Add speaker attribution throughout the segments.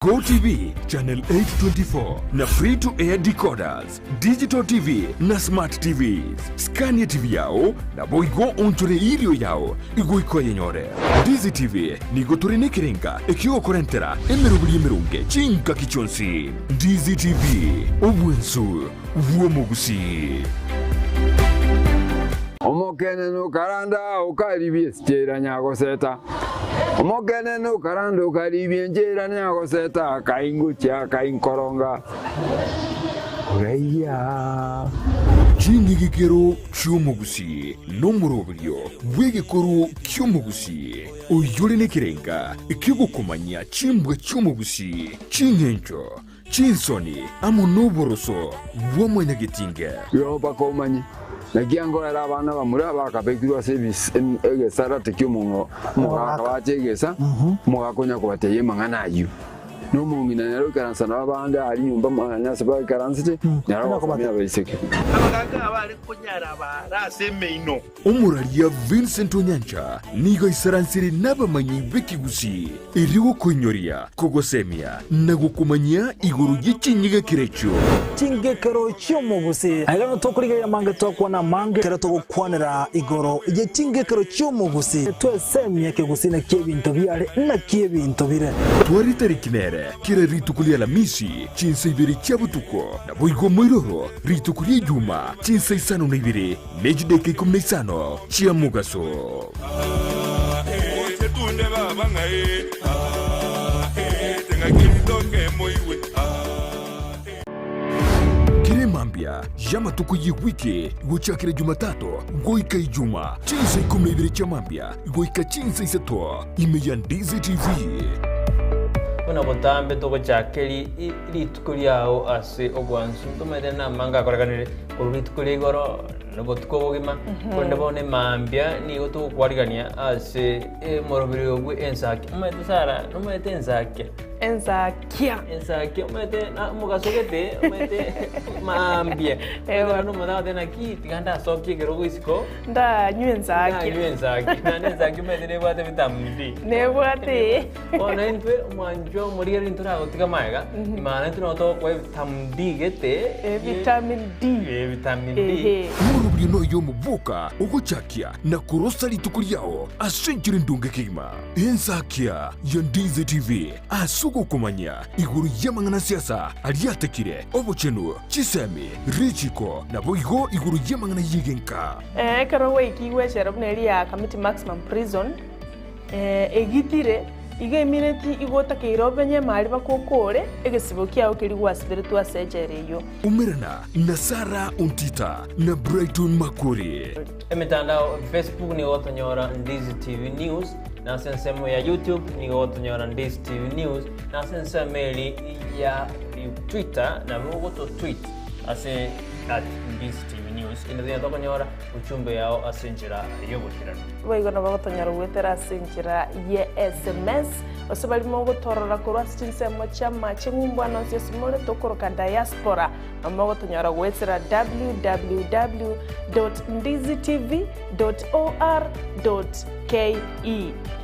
Speaker 1: Go TV channel 824 na free to air decoders, digital TV na smart TVs. Scania TV yao na boigo onchore ilio yao iguiko yenyore. Ndizi TV nigo turine kirenga ekio korentera emerubuli emerunge chinka kichonsi. Ndizi TV obwensu uomogusi.
Speaker 2: Omokene no karanda ukaribie stera nyago seta. Omokene no karanda ukaribie njera nyago seta kaingucha kainkoronga. Oreya.
Speaker 1: Chingi gikero kyomogusi nomurobyo bwegekoro kyomogusi oyore nekirenga ikigukomanya chimbwe kyomogusi chingencho chinsoni amunoboroso bwomwenyagitinge
Speaker 2: yoba komanye nagiango era abana bamura bakabekirwa service egesara tekyomungo mugakabachegesa mugakonya kubateye manganayo no mungina nero karansana abanga ari nyumba manganya saba karansite naro bakomya bayiseke
Speaker 3: abaganga abari kunyara barasemeino
Speaker 1: umuralia Vincent Onyancha nigo isaransiri nabamanyi bekigusi irigo konyoria kogosemia nagukumanya iguru yichinyiga kirecho
Speaker 4: chingekero cyomugusi agano tokuriga mange tokwana mange kero tokwanira igoro ye chingekero cyomugusi twesemye kegusi na kebinto byare na kebinto bire
Speaker 1: twari tarikinere kira ritukulia la misi chinsa ibiri chabutuko na boigo moiroro ritukulia juma chinsa isano na ibiri nejideke kumneisano chia mugaso kire mambia yama tuko wiki gochakire Jumatano goika ijuma chinsa ikumne ibiri cha mambia goika chinsa isato imeya Ndizi TV.
Speaker 5: Una botambe toko chakeli ritukuliao ase ogwansu tumede na manga koraganire uritukulia igoro nobotuko bogima konde bone mambia ni goto kwarigania ase morobiri ogwe Ensakia umete sara umete Ensakia umete na mugasogete umete mambia ewa no mada dena ki tiganda sokye gero isiko
Speaker 6: nda Ensakia
Speaker 5: na Ensakia umete ne bwate vitamini D
Speaker 6: ne bwate
Speaker 5: ona entwe mwanjo morieri ntura gotika maega imana ntura to kwa vitamin D gete
Speaker 6: vitamin D
Speaker 1: murubiri no yo mubuka ugochakia na kurosa ritukuliao asenjire ndunge kima Ensakia ya Ndizi TV asugo kumanya iguru yamangana siasa aliatekire obochenu chisemi richiko na boigo iguru yamangana yigenka
Speaker 6: karo wiki weshera buneri ya committee maximum prison egitire ige mineti igota keirobenye mali bakokore egesibo kiao kiri gwasibiritu asejereyo
Speaker 1: umerana na Sara Ontita na Brighton Makori
Speaker 5: emitandao Facebook ni gotonyora Ndizi TV News na sensemo ya YouTube ni gotonyora Ndizi TV News na sensemo ya Twitter na goto tweet ase @Ndizi TV News ina tokonyora uchumbe yao asenjira yobotirano
Speaker 6: baigona bagotonyora gwetera asenjira ye SMS osabali mo gotorora korwa sinsemo chama chingumbwana siesimole tokoroka diaspora amagotonyora gwetera www.ndizitv.or.ke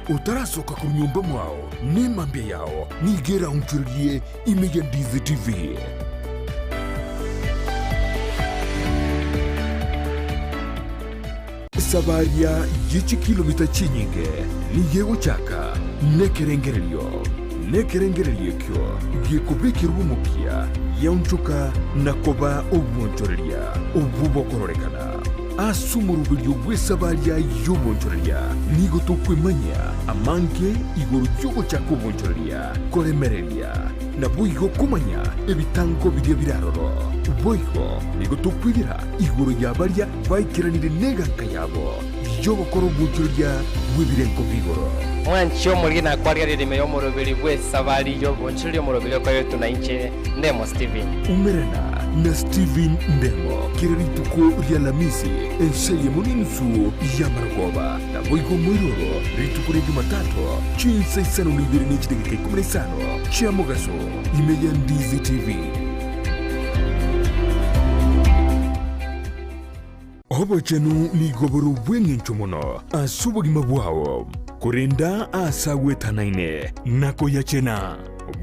Speaker 1: utarasoka ku nyumba mwao ni mambia yao nigera unchurie imeya Ndizi TV. Sabaria yichi kilomita chinyinge ni yego chaka nekerengerelio kyo yekubekirwa umupia yaunchuka nakoba obwonchoreria obubokororekana asumurubiryo bwesabaria yobwonchoreria nigo tokwemanya amanke igoro yogo chako obwonchoreria koremereria na boigo kumanya ebitango biria biraroro boigo nigo tokwirira igoro yabaria baikiranire neganka yabo yobokoro obwonchoreria bwebirenko bigoro
Speaker 7: mwancho muri na kwaria ririme yo murubiri bwesabari yo bonchiri murubiri ko yo tunaiche Ndemo Steven
Speaker 1: umerana na Steven Ndemo kirituko rya lamisi enseye muninsu ya Maragoba na boigo mwiroro rituko rya Jumatano chinsa isano nibiri n'ikidege 15 cha mugaso imeya Ndizi TV. Obochenu ni goboro bwengencho mono asubugima bwao kurinda asagwe tanaine nako yachena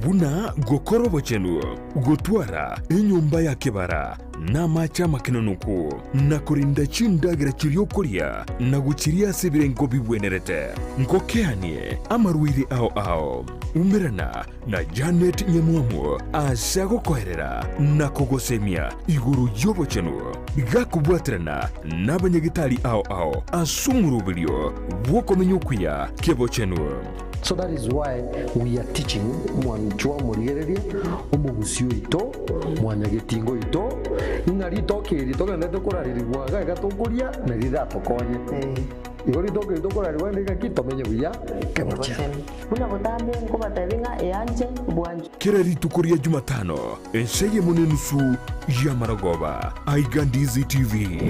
Speaker 1: buna gokorobo chenu gutwara enyumba ya kibara na macha makinonuku na kurinda chindagira chirio kuria na guchiria sibirengo bibwenerete ngokeanie amaruiri ao umirana na Janet Nyamwamu asago koherera na kogosemia iguru yobo chenu gakubwatirana na banyagitari ao asumurubirio wokomenyukuya kebo chenu.
Speaker 8: So that is why we are teaching mwanchwa murigereria umugusio ito mwanyagitingo ito inarito kirito kende kurariri bwaga gatukuria na ridatokonye igori to kirito kurariri wende kitomenye buya kemocha
Speaker 9: kuna botambe ngobatabinga eyanje bwanje
Speaker 1: kiraritu kuria Jumatano enseye munenusu ya Maragoba Ndizi TV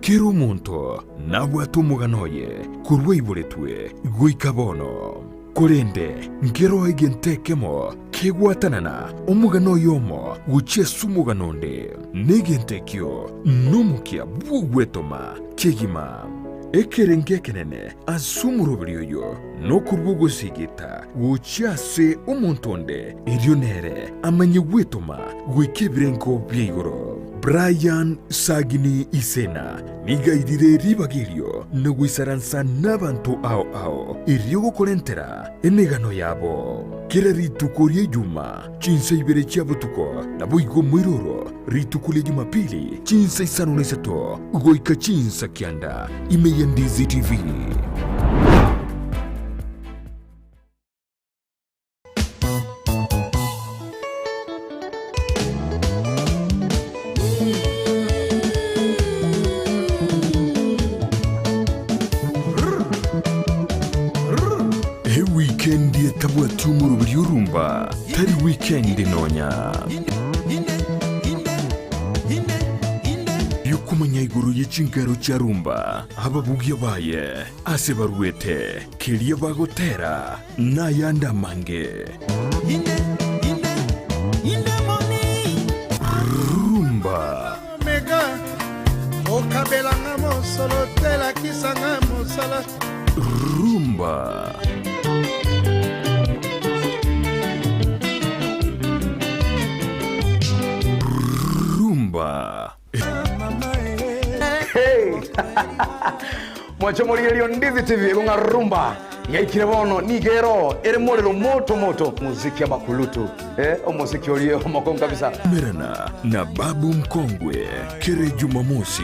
Speaker 1: Kero muntu nabwa tumuganoye kurwe iburetwe guikabono kurende ngero igentekemo kegwatanana umugano yomo guchesu muganonde negentekyo numukia bugwetoma kegima ekerenge kenene asumurubirio no kurbugo sigita guchase umuntonde irionere amanye gwetoma gwikebrenko byigoro Brian Sagini Isena nigaidire ribagirio nugwisaransa n'abantu ao iriogo kolentera emegano yabo kera ritukurie juma chinsa ibere chiabutuko na boigo mwiroro ritukulie Jumapili chinsa isano nesato goika chinsa kianda imeya Ndizi TV. Weekend yetabwa tumuru byurumba tari weekend nonya yukumanya iguru y'ichingaro cyarumba ababugiye baye ase baruete kiriye bagotera na yanda mange rumba
Speaker 10: mega okabelanga mosolo tela kisanga mosala
Speaker 1: rumba
Speaker 11: Mwacho murigerio Ndizi TV lunga rumba yaikire bono nigero ere morero moto muziki abakulutu omuziki oliyo moko kabisa
Speaker 1: merana na babu mkongwe kere Jumamosi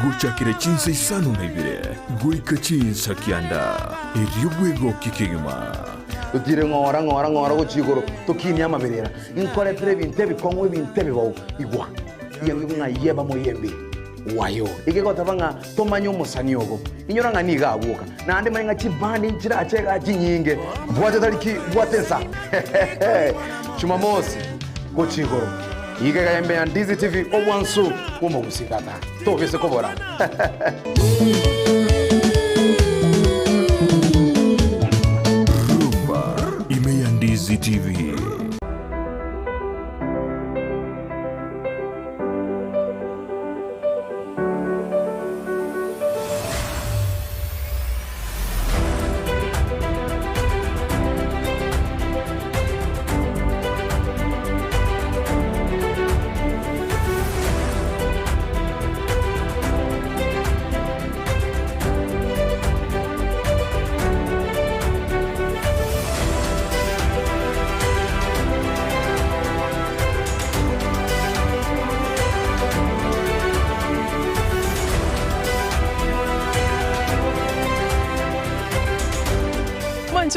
Speaker 1: guchakire chinsa isano na ibire guika chinsa kianda eriobwego kikigima
Speaker 11: utire ngora guchigoro tukini amamerera inkore pere bintebe kongwe bintebe bawo igwa yemwe nga yeba moyembe wayo igekota banga tomanyo musani ogo inyoranga niga abuka na ande manga chibandi nchira achega chinyinge bwate taliki bwatensa Jumamosi gochigoro igega yembe ya Ndizi TV obwansu umugusikata tobese kobora
Speaker 1: rumba imeya Ndizi TV.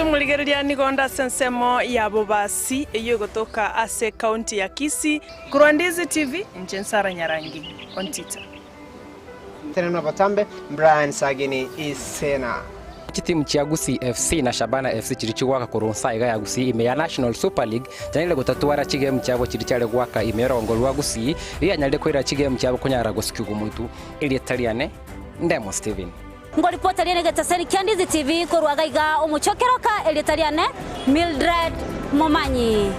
Speaker 6: Muligereria nigonda sensemo ya bobasi eyo gotoka ase county ya Kisii kurwa Ndizi TV njensara Nyarangi Ontita
Speaker 7: tena na batambe Brian Sagini Isena timu cha Gusii FC na Shabana FC chirichwaka kurunsa iga ya Gusii ime ya National Super League janile gotatwara chigame cyabo chiricyale gwaka imerongolwa Gusii yanyalde kwira chigame cyabo kunyara gosikugu mutu ili Italiane Ndemo Steven
Speaker 9: ngo ripota rene gataseni Ndizi TV kurwa gaiga umuchokeroka ili Italiane Mildred Momanyi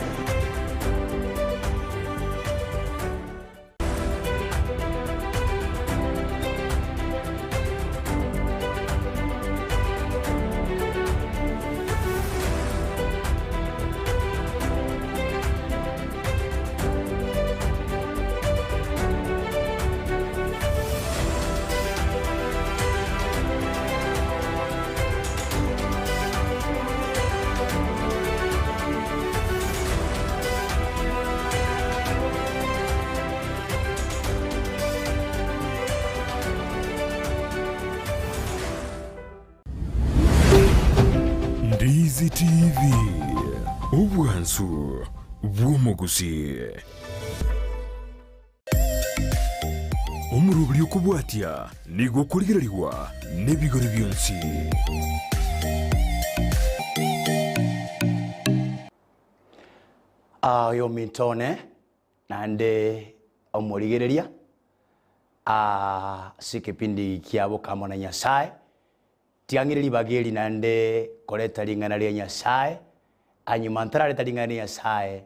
Speaker 1: TV obwansu bw'omugusi omurubuli okubwatya nigwo kuligirirwa n'ebigori byonsi.
Speaker 11: Yo mintone nande omurigereria si kipindi kiabo kamo na Nyasaye tiangiriri bageri nande koleta lingana lia Nyasaye anyuma ntarareta lingana lia Nyasaye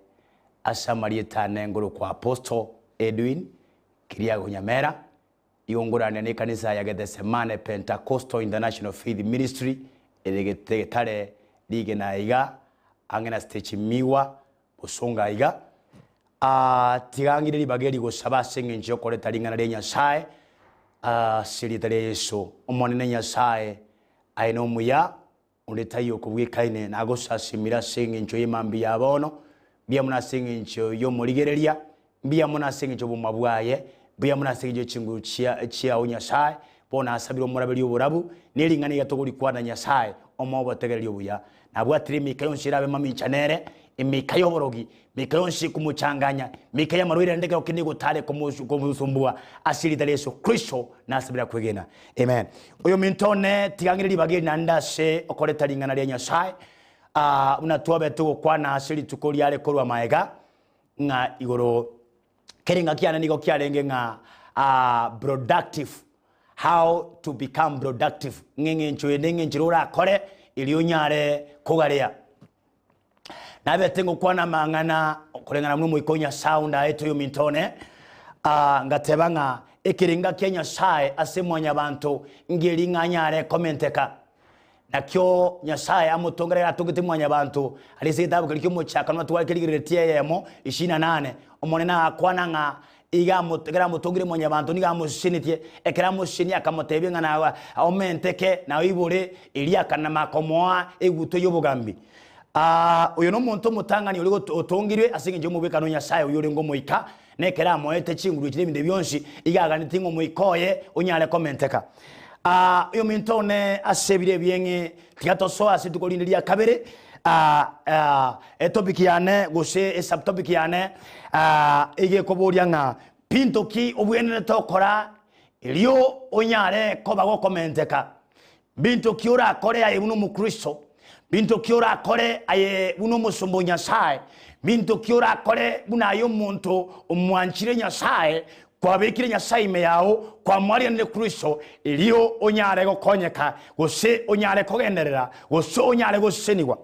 Speaker 11: asamarietane nguru kwa Apostle Edwin Kiriago Nyamera iongorane ne kanisa ya Gethsemane Pentecostal International Faith Ministry egetetare ligena iga angena stage miwa usonga iga tigangiriri bageri gusaba sengenje koleta lingana lia Nyasaye siritare Yesu omonene Nyasaye aino muya uretayo kubwikaine nagosasimira sengenje yimambi yabono bia muna sengenje yo murigereria bia muna sengenje bumabwaye bia muna sengenje chingu chia Nyasaye bona asabiro murabeli oburabu nilingana yatoguri kwana Nyasaye omobo tegereri obuya nabwatiri mikayo nshirabe mami chanere imikayo borogi mikayo nshikumuchanganya mikayo marwire ndege okindi gutare kumusumbua asiri dale Yesu Kristo nasabira kwegena amen. Uyo mintone tigangiriri bageri nandase okoleta lingana lya Nyasaye unatuabe tugo kwana asiri tukoli ale kolwa maega nga igoro keringa kiana nigo kiarenge nga productive, how to become productive ngenge nchoyenge njirura kore ilionyare kogaria nabe tengo kwana mangana kolengana mwe ikonya sound aeto yo mintone ngatebanga ekiringa Kenya Nyasaye asemwanya bantu ngelinga nyare komenteka nakyo Nyasaye amutongerera atugite mwanya bantu alisitabu kilikyo muchaka no twali kiligiretiye yemo 28 omonena akwana nga iga mutegera mutongire mwanya bantu niga musinitie ekera musini akamotebe ngana aumenteke na ibure ilia kana makomoa eguto yobugambi uyo no muntu mutangani uri otongirwe asinge mu bekano Nyasaye uyo rengo moika nekera moete chinguru kire binde byonshi igaga nitingo moikoye unyale komenteka uyo mintone asebire byenge tigato asitukolindiria kabere topic yane gose subtopic yane ige koboria nga pinto ki obwenene tokora ilio onyare kobago komenteka binto ki ora kore aye buno mukristo binto ki ora kore aye buno musumbo Nyasaye binto ki ora kore buna yo muntu omwanchire Nyasaye kwa bekire Nyasaye meyao kwa mwari ne Kristo ilio onyare gokonyeka gose onyare kogenderera gose onyare gosenigwa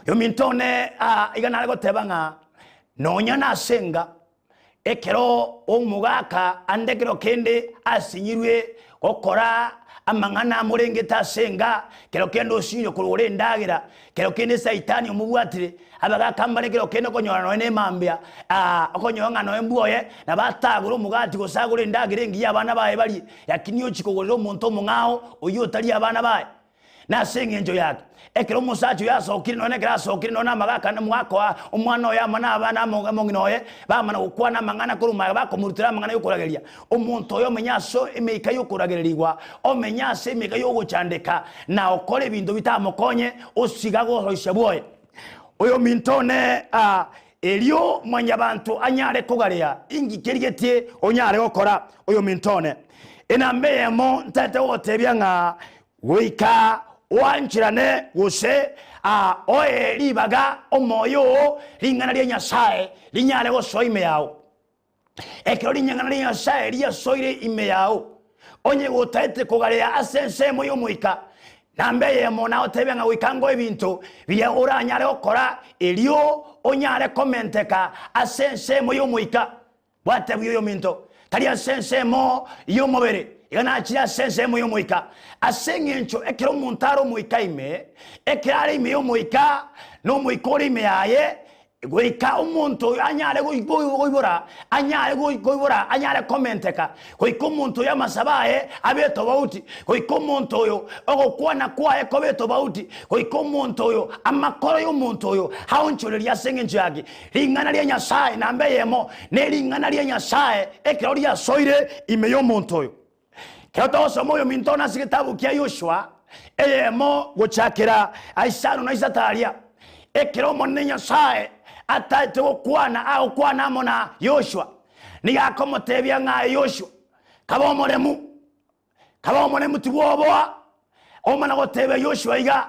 Speaker 11: yo mintone igana goteba nga nonya nasenga ekero omugaka andekero kende asinyirwe okora amangana murengeta senga kero kendo osinyo kurore ndagira kero kende saitani omubwatire abagaka mbare kero kendo konyorano ne mambya okonyonga no embuoye na batagura omugati gosagura ndagira ngi abana bae bali yakiniyo chikogorero omuntu omungao oyo tali abana bae nasenga enjo yake ekero musacho yasokire none grasokire none amagaka na mwako omwana oya mana abana monginoye bamana gukwana mangana kuruma bakomurutira mangana yokurageria omuntu oyo menyaso emeika yokuragerirwa omenyase emeika yoguchandeka na okore bintu bitamukonye osiga gohoisha boye oyo mintone elio mwanya bantu anyare kogaria ingi kerigetie onyare gokora oyo mintone enambeyemo ntate wotebya nga wika wanchirane gose oe libaga omoyo lingana lya Nyasaye linyale goso ime yao ekero linyangana lya Nyasaye lya soire ime yao onye gotaete kogaria asense moyo muika nambeye mona otebe nga wikango ebintu bya oranyale okora elio onyale komenteka asense moyo muika bwate byo minto tali asense mo yo mobere igana achira sense moyo muika asengencho ekero muntaro muika ime ekere ime yo muika no muikori ime yaye goika umuntu anyale goibora anyale goibora anyale komenteka goika umuntu ya masabaye abeto bauti goika umuntu yo ogokwana kwae kobeto bauti goika umuntu yo amakoro yo umuntu yo haonchole lya sengencho yake lingana lya Nyasaye nambeyemo ne lingana lya Nyasaye ekero lya soire ime yo umuntu yo Kero somo yo mintona sikitabu kia Yoshua
Speaker 12: eyemo gochakera aisano na isataria ekero monene Nyasaye atate gokwana agokwana amo na Yoshua nigakomotebia ng'a Yoshua kaba omoremu tibwoboa omana gotebe Yoshua iga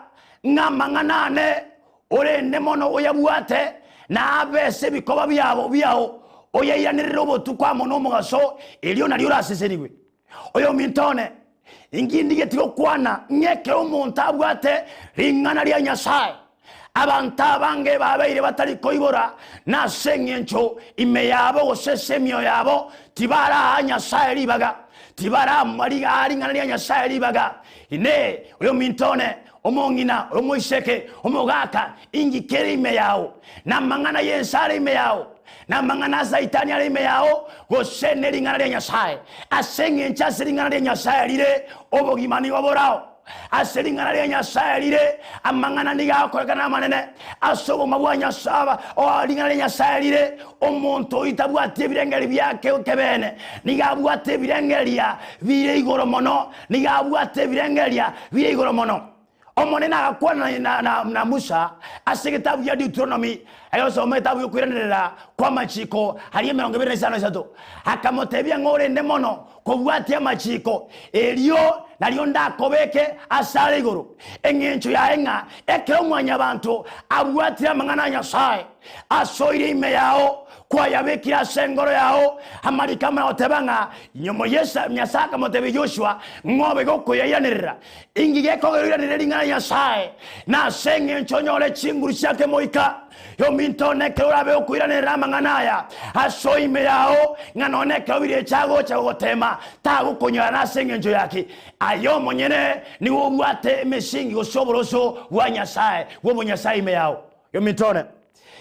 Speaker 12: ng'amang'anane orende mono oyabwate na abese bikoba byao oyairanirira obotuko amo n'omugaso elio nario oraseseniwe oyo mintone ingindi getigokwana ng'ekero omonto abwate ring'ana ria Nyasaye abantu abange babeire batari koibora nase eng'encho ime yabo gosesa emio yabo tibaraha Nyasaye ribaga tibara mariga ring'ana ria Nyasaye ribaga ine oyo mintone omong'ina omoiseke omogaka ingikere ime yao na mang'ana yensare ime yao na mang'ana saitani ari ime yao gosene ring'ana ria Nyasaye ase eng'encho ase ring'ana ria Nyasaye rire obogimani oborao ase ring'ana ria Nyasaye rire amang'ana nigakorekana amanene ase obogima bwa Nyasaye ring'ana ria Nyasaye rire omonto oitabwate ebirengeri biake kebene nigabwate ebirengeria bire igoro mono nigabwate ebirengeria bire igoro mono omonene agakwana na Musa ase gitabu ya Deuteronomy ayosoma gitabu yokwiranirira kwa machiko hari 25 akamotebia ng'orende mono kobwatia amachiko elio nario ndakobeke asare igoro eng'encho ya eng'a ekero mwanya abantu abwatira amang'ana Nyasaye asoire ime yao kwa yabekira sengoro yao amarikama otebanga nyomo Yesa Nyasaye kamotebe Joshua ngobe gokoyayanirira ingigekogeriranire ring'ana Nyasaye na seng'encho nyore chinguru cyake moika yo mintone kerora be okwiranira amang'anaya aso ime yao ng'anone kobire chago chagotema tago konyara na seng'encho yake ayo monyene ni wobwate mesingi gosoboroso wa Nyasaye wo Nyasaye ime yao yo mintone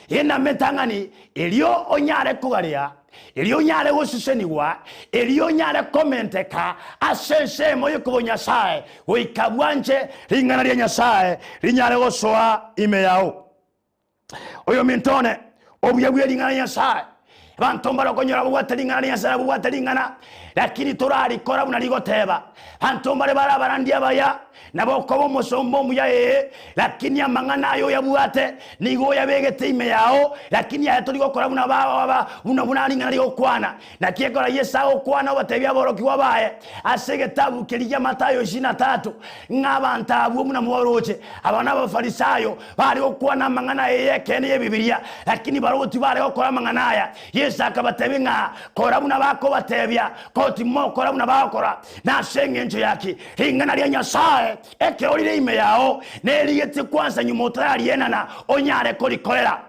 Speaker 12: ina metangani elio onyare kugaria elio nyare gosuseniwa elio nyare komenteka asense moyo kubo Nyasaye oikabwanje ring'ana ria Nyasaye rinyare gosoa ime yao oyo mintone obuyabwe ring'ana Nyasaye bantu barokonyora bugwate ring'ana ria Nyasaye bugwate ring'ana lakini torari kora bunarigoteba bantu bare barabarandia baya nabokobo musombo muyaye lakini amang'ana ayo yabwate nigo yabegete ime yao lakini yatori gokora buna baba buna ring'ana rio kwana na kiekora Yesa okwana batebya boroki wabaye asege tabu kelija Matayo 23 ng'abantu abo muna mworoche abana bafarisayo bari okwana amang'ana yeke ne Biblia lakini baroti bari gokora amang'ana aya Yesa akabatebinga kora buna bako batebya koti mo kora buna bakora na seng'encho yake ring'ana ria Nyasaye ekerorire ime yao nerigete kwanza nyumotara alienana onyare korikorera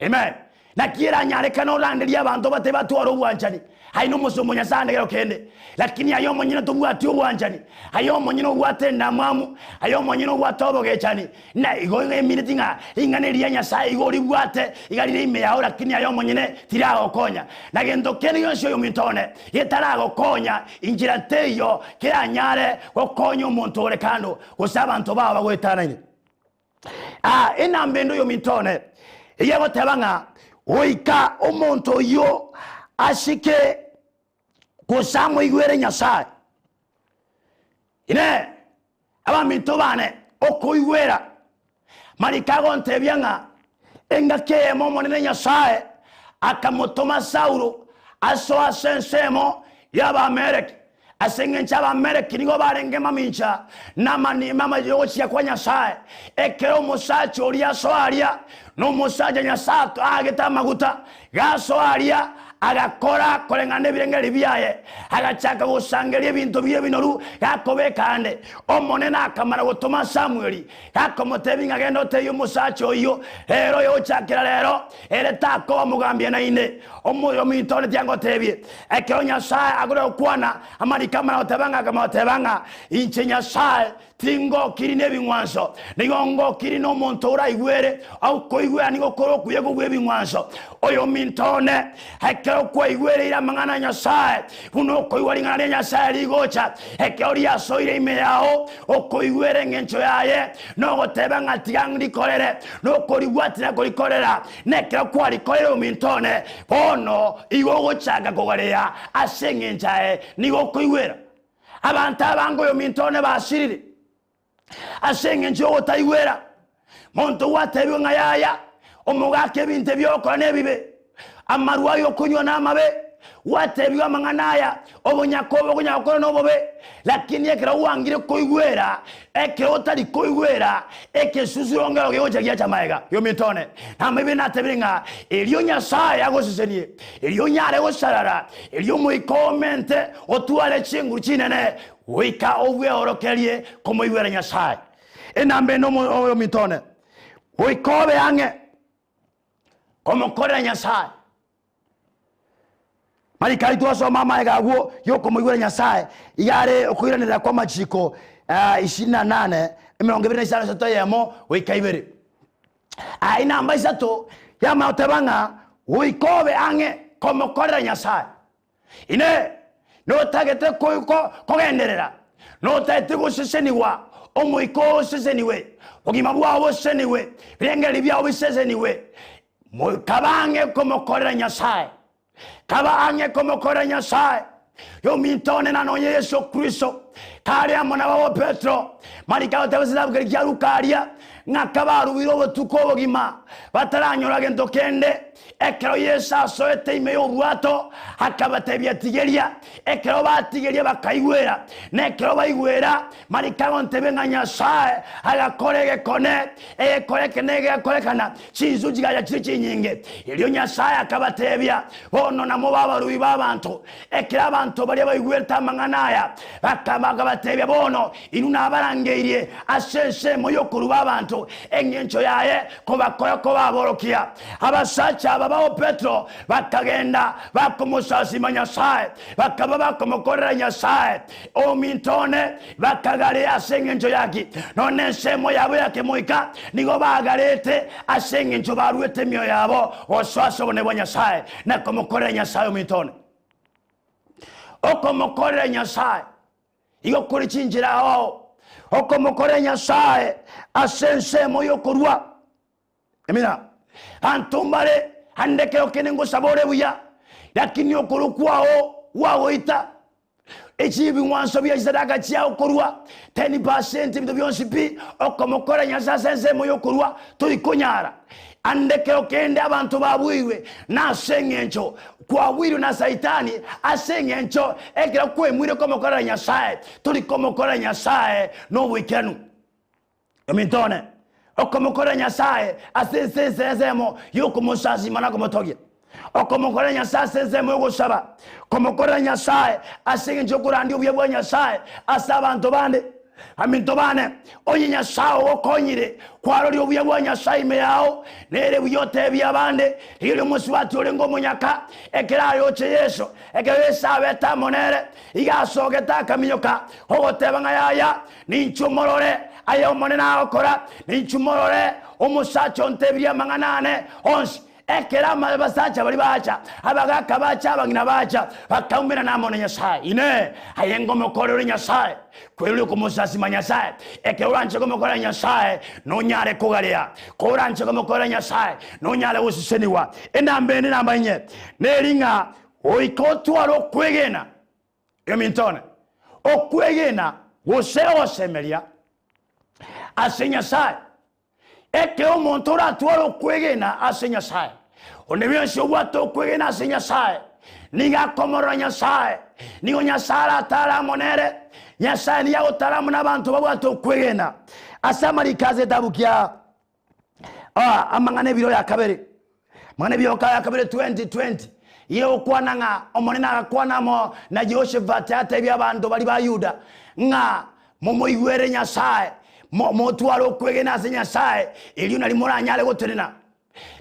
Speaker 12: amen na kiera nyare kana randeria abantu bate batwaro bwanjani haino musomo Nyasaye ngero kende lakini ayo monyine tubwati obwanjani ayo monyine obwate ndamamu ayo monyine obwate obogechani na igo ng'eminitinga ing'aneria Nyasaye igori bwate igarire ime yao lakini ayo monyine tirago konya na gendo kene yonse yo mintone yetarago konya injira teyo kera nyare gokonya omuntu ore kando gosaba abantu baba gwetana ine ina mbendo yo mintone yego tebanga oika omuntu yo ashike kusamo igwere Nyasaye ine abaminto bane okoigwera marikago ntebyanga engake monene Nyasaye akamotoma Saulo aso asensemo yaba Amerika aseng'encha ba Amerika nigo barenge mamincha namani mama yochi kwa Nyasaye ekero musacho ria soaria no musaja Nyasaye ageta maguta gasoaria agakora korengane birengeri byaye agachaka gusangeria ebintu bye binoru gakobekande omonena akamara gutuma Samueli gakomotebinga agenda oteyo musacho iyo rero yochakira rero eretako mugambye na ine omoyo mintone tyango tebye ekero Nyasaye agore kwana amarikama otebanga kamotebanga inche Nyasaye tingo kiri nebingwanso nigongo kiri no muntu uraigwere au koigwe nigo koro kuyego bwebingwanso oyo mintone ekero koigwere ira mang'ana Nyasaye buno koigwari ng'ana Nyasaye ligocha ekero ria soire ime yao okoigwere ng'encho yaye no gotebanga tigangri korere no koribwatira korikorera nekero kwari korero mintone bono igo gochaga kogareya aseng'enchae nigo koigwera abantu abango yo mintone basirire asenge njo otaiwera monto watebyo ngayaya omugake binte byokora nebibe amarwa yo kunywa namabe watebyo amanganaya obonyakobo kunyakora nobobe lakini ekera wangire koigwera ekera otari koigwera ekesusirongero geoja gya chamaega yo mitone namabe natebiringa elio nyasaye agosesenie elio nyare gosarara elio muikomente otuale chinguru chinene wika obwe orokerie komoigwera nyasaye enambe no yo mitone wikobe ange komokora nyasaye marikari twasoma maega guo yo komoigwera nyasaye igare okuiranira kwa machiko 28 25 yemo wikaibere aina ambaisa to yama otebanga wikobe ange komokora nyasaye ine no tagete kogenderera no tagete guseseniwa omuiko seseniwe ogima bwabo seseniwe birengeri byabo biseseniwe kabange komokorera nyasaye kabange komokorera nyasaye yo mitone nanonye Yesu Kristo kari amona babo Petro marika otebesida bwerikia lukaria ngakabarubiro botuko bogima bataranyora gento kende ekero Yesu asoete imeyo urwato akabatebya tigeria ekero batigeria bakaigwera nekero baigwera marika ontebe nga nyasaye agakorege kone ekoreke nege akorekana chizu jigaja chichi nyinge ilio nyasaye akabatebya bono namo babarubi babantu ekero abantu bali baigwera manganaya bakabatebya bono inuna abarangeire asese moyo kuruba abantu engencho yaye kobakora kobaborokia abasacha ababo Petro bakagenda bakomusasima nyasaye bakaba bakomokorera nyasaye omintone bakagale asengencho yaki none semo yabo yake moika nigo bagarete asengencho barwete myo yabo oswaso bone nyasaye na komokorera nyasaye omintone okomokorera nyasaye igo kuri chinjira aho okomokorera nyasaye asense moyo kurwa emina antumbale handeke okenengo sabore buya lakini okuru kwao waoita echibi mwanso bya sadaka chia okurwa 10% bito byonsipi okomokorera nyasaye asense moyo kurwa tulikunyara andeke okende abantu babwiwe nasengencho kwa wiru na saitani asengencho ekira kwemwire komokorera nyasaye tulikomokorera nyasaye no wikenu emitone okomokorera nyasaye asesesemo yuko musasi manako motogia okomokorera nyasaye asesemo yuko saba komokorera nyasaye asengencho kurandi ubye nyasaye asaba abantu bande amintobane onye nyasaye okonyire kwarori ubye nyasaye meyao nere buyote byabande ile muswati olengo munyaka ekirayo che Yesu ekebesa beta monere igasogeta kaminyoka ogotebanga yaya ninchumorore ayo monena okora ninchumorore omusacho ntebya manganane onsi ekera mabasacha bali bacha abagaka bacha abangina bacha bakaumira namone nyasaye ine ayengo mokorero nyasaye kweli kumusasi manyasaye ekeranche komokorera nyasaye nonyare kugalia koranche komokorera nyasaye nonyare usiseniwa enambe nambanye neringa oikotwaro kwegena emintone okwegena woseo semelia asenya sai eke omontora twaro kwegena asenya sai onebyo shobwato kwegena asenya sai niga komora nyasaye nigo nyasara tara monere nyasaye ni yago tara muna bantu babwato kwegena asamari kaze tabukia amangane biro ya kabere mangane biro ya kabere 2020 iyo kwananga omonena kwanamo na Jehoshaphat ate by'abantu bali ba Yuda nga momoigwere nyasaye motwaro kwegena asenya sai ili nalimuranyale gotenena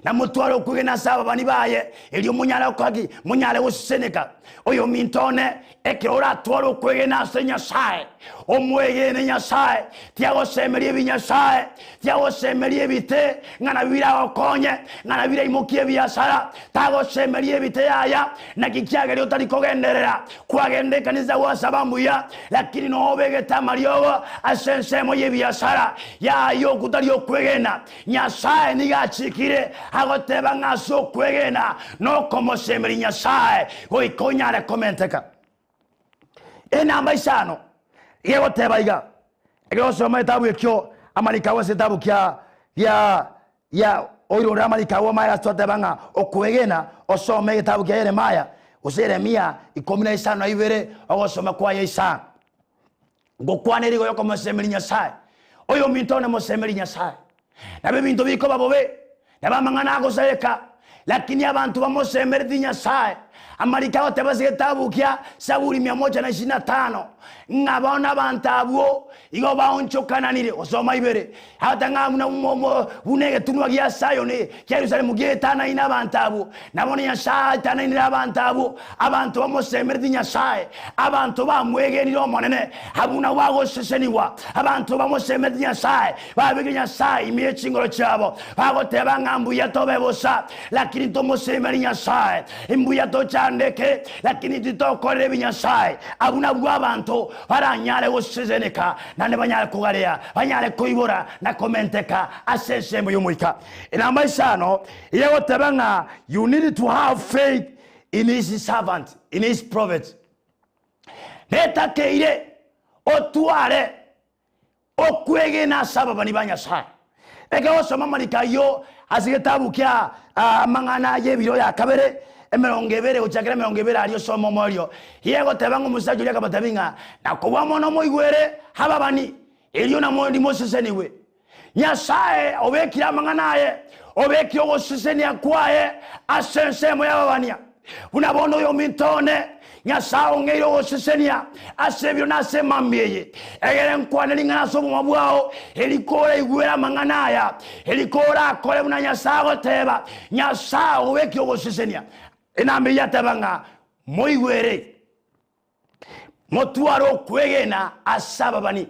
Speaker 12: na motwaro kwegena saba bani baye ili munyala kwagi munyale useneka oyo mintone ekora twaro kwegena asenya sai omwegene nyasaye tiago semerie binyasaye tiago semerie bite ngana bira okonye ngana bira imukie biasara tago semerie bite yaya na kikyagere otari kogenderera kwagende kaniza wasabambu ya lakini no obegeta mariogo asense moye biasara ya yo kutari okwegena nyasaye nigachikire agoteba ngaso kwegena no como semerie nyasaye oikonyare komenteka enamba isano yego tebaiga Ego soma kitabu ekyo amalikawa kitabu kya ya oiro amalikawa maya stote banga okuegena osome kitabu kya Yeremia Yeremia 15:2 ogosoma kwa Yesa ngokwaneri go yokomosemeri Nyasaye oyo mintone mosemeri Nyasaye nabe bintu biko babobe nabamangana agoseka lakini abantu bamosemeri Nyasaye amalikawa tebase kitabu kya Zaburi 125 ngabona abantu abo igo baonchokananire osoma ibere hata ngamuna unege tunwa gya Sayoni Jerusalem getana ina abantu abo nabona Nyasaye tana ina abantu abo abantu bamosemeri Nyasaye abantu bamwegenira omonene habuna wago seseniwa abantu bamosemeri Nyasaye babige Nyasaye imiye chingoro cyabo bagoteba ngambu yatobebosa lakini tomosemeri Nyasaye imbuya tochandeke lakini titokorere Nyasaye abuna bw'abantu baranyale gushizeneka nane banyale kugareya banyale kuibura na komenteka asese mu yumuika inamba isano yego tabanga you need to have faith in his servant in his prophet neta keire otuare okwege na sababa ni banyasa ege osoma malika yo asigetabu kya mangana yebiro ya kabere emerongevere uchakira emerongevere ariyo somo morio yego tabanga musajuli akabatabinga nakuba mono moigwere hababani eliyo na mondi moseseniwe Nyasaye obekira manganaye obekyo goseseni akwaye asensemo yababania unabono yo mintone Nyasaye ngeiro gosesenia asebyo nasemambeye egere nkwaneli ngana somo mabwao elikora igwera manganaya elikora akole buna Nyasaye goteba Nyasaye obekyo gosesenia enambe yatabanga moigwere motuaro kwegena asababani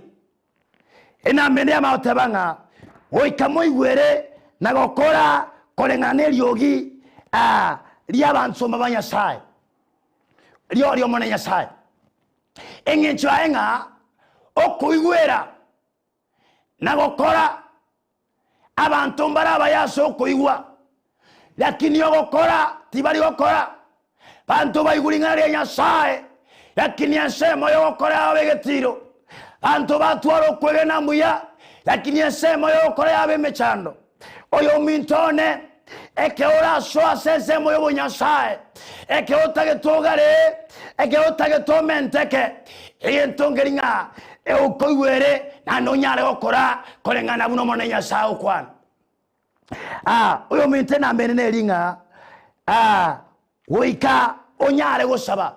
Speaker 12: enambe ya maotabanga oika moigwere na gokora kolengana lyogi lyabantsoma ba Nyasaye lyo mona Nyasaye engencho aenga okuigwera na gokora abantu mbaraba yaso okuigwa lakini yogokora tibali gokora bantu baigulingana lya Nyasaye lakini ensemo yogokora abegetiro bantu batwaro kwegena mbuya lakini ensemo yogokora abemechando oyo mintone eke ora so asensemo yo Nyasaye eke otage togare eke otage tomenteke eyentongeringa eukoigwere na nonyale gokora kolengana buno mona Nyasaye okwana oyo mintena menene ringa woika onyale gosaba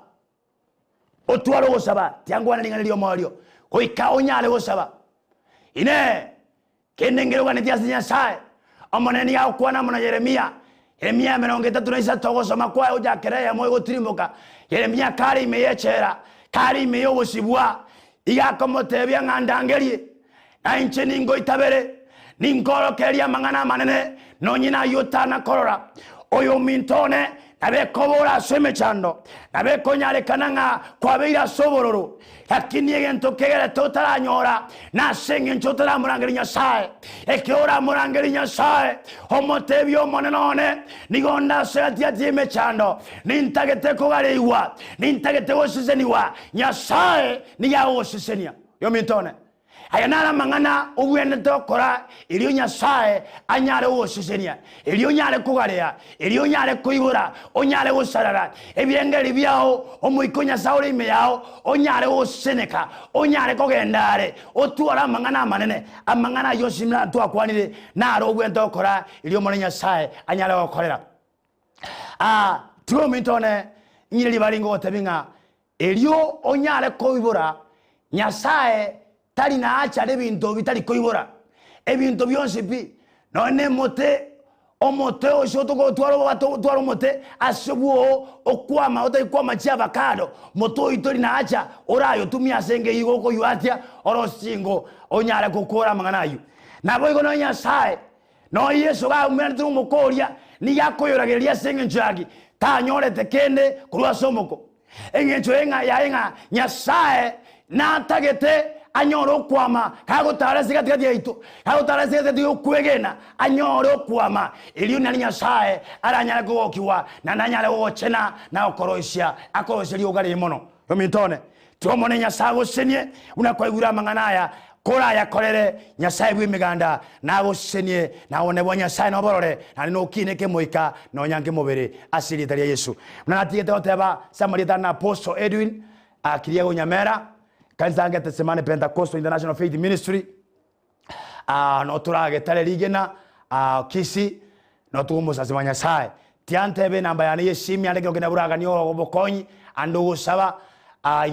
Speaker 12: otwaro gosaba tiangwana linga lyo morio woika onyale gosaba ine kenengero ganetia Nyasaye amoneni ya okwana mona Yeremia 33 gosoma kwa ojakereya moyo gotirimboka Yeremia kari meyechera kari meyo gosibwa igakomotebya ngandangerie na inche ningo itabere ninkoro keria mangana manene nonyina yotana korora oyo mintone nabekobora semechando nabekonyale kananga kwabeira sobororo lakini egento kegere totaranyora nasenge nchotara murangeri Nyasaye ekeora murangeri Nyasaye omotebyo monenone nigonda seatia mechando nintagete kogareiwa nintagete wosiseniwa Nyasaye niyawo sisenia yo mintone ayanara mangana obwene tokora iliyo Nyasaye anyale wosisenia iliyo nyale kugareya iliyo nyale kuibura onyale wosarara ebyengeri byao omuiko Nyasaye ime yao onyale woseneka onyale kogendare otuara mangana manene amangana yosimla twakwanire naro obwene tokora iliyo mona Nyasaye anyale wokorera tuo mintone nyiri balingo tebinga iliyo onyale kuibura Nyasaye tali na acha lebinto bitali koibora ebinto byonse bi none mote omote oshoto ko twaro mote asobuo okwama otakwama chiavakado moto itori na acha orayo tumia senge yigo ko yuatia orosingo onyara kokora manganayo nabo igo no Nyasaye no Yesu ga umertu mukoria ni yakoyorageria senge njagi tanyore tekende kurwa somoko engencho enga ya Nyasaye na tagete anyoro kwama kago tarasi katikati yaitu kago tarasi katikati yokwegena anyoro kwama iliyo na Nyasaye aranyala gokiwa na nanyala gochena na okoroisia akoroisia liogari mono yomitone tuomone Nyasaye gosenye unakoigura manganaya kora yakorere nyasaye bw'imiganda nagusenie naone bwa nyasaye noborore nari nokineke moika nonyange mubere asiri taria Yesu mnatigete oteba samarita na Apostle Edwin akiria Nyamera kanisa ngete semane Pentecostal International Faith Ministry no turage tale rigena kisi no tumusa sema nyasaye tiantebe namba ya yeshimi andike okena buraga ni obokonyi andu saba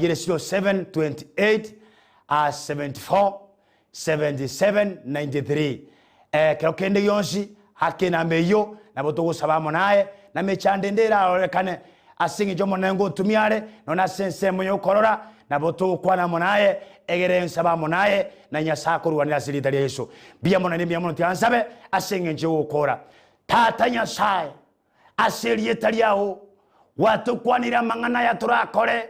Speaker 12: yere 0728 74 77 93 kero kende yonsi hakena meyo na botogo sabamo naye na mechandendera orekane asingi jomo nengo tumiare nona sense moyo korora na botogo kwana monaye egere sabamo naye na nyasako ruwanira silitaria Yesu bia mona ni bia mona tiansabe asingi njo ukora tata nyasaye asiri etariao watu kwanira mangana ya turakore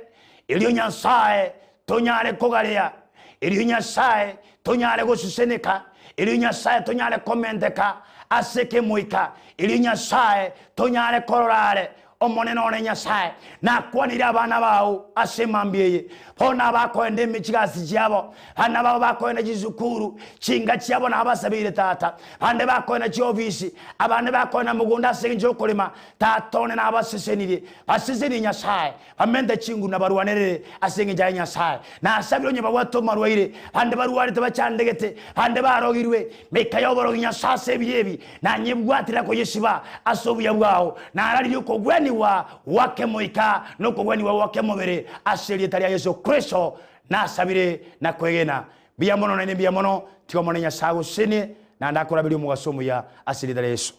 Speaker 12: ilio nyasaye tonyare kogaria ilio nyasaye tonyare gususenika ilio nyasaye tonyare komendeka aseke muika ilio nyasaye tonyare kororare omonene one nyasaye na kwanira abana bawo asemambie hona bakoende michigasi cyabo hana babo bakoende jizukuru chinga cyabo na abasabire tata hande bakoende cyovisi abane bakoende mugunda senjo kolima tatone na abasesenire baseseni nyasaye amende chingu na baruwanere asenge jya nyasaye na asabiro nyeba wato marwaire hande baruwari tabachandegete hande barogirwe mekayoboro nyasase biyebi na nyebwatira ko yeshiba asobuya bwawo na arari yuko gweni wa wake moika nuko gweni wa wake mobere aseri taria Yesu Kristo na sabire na kwegena biamono na biamono tiko monenya sago sini na ndakora bili mugasomu ya aseri taria Yesu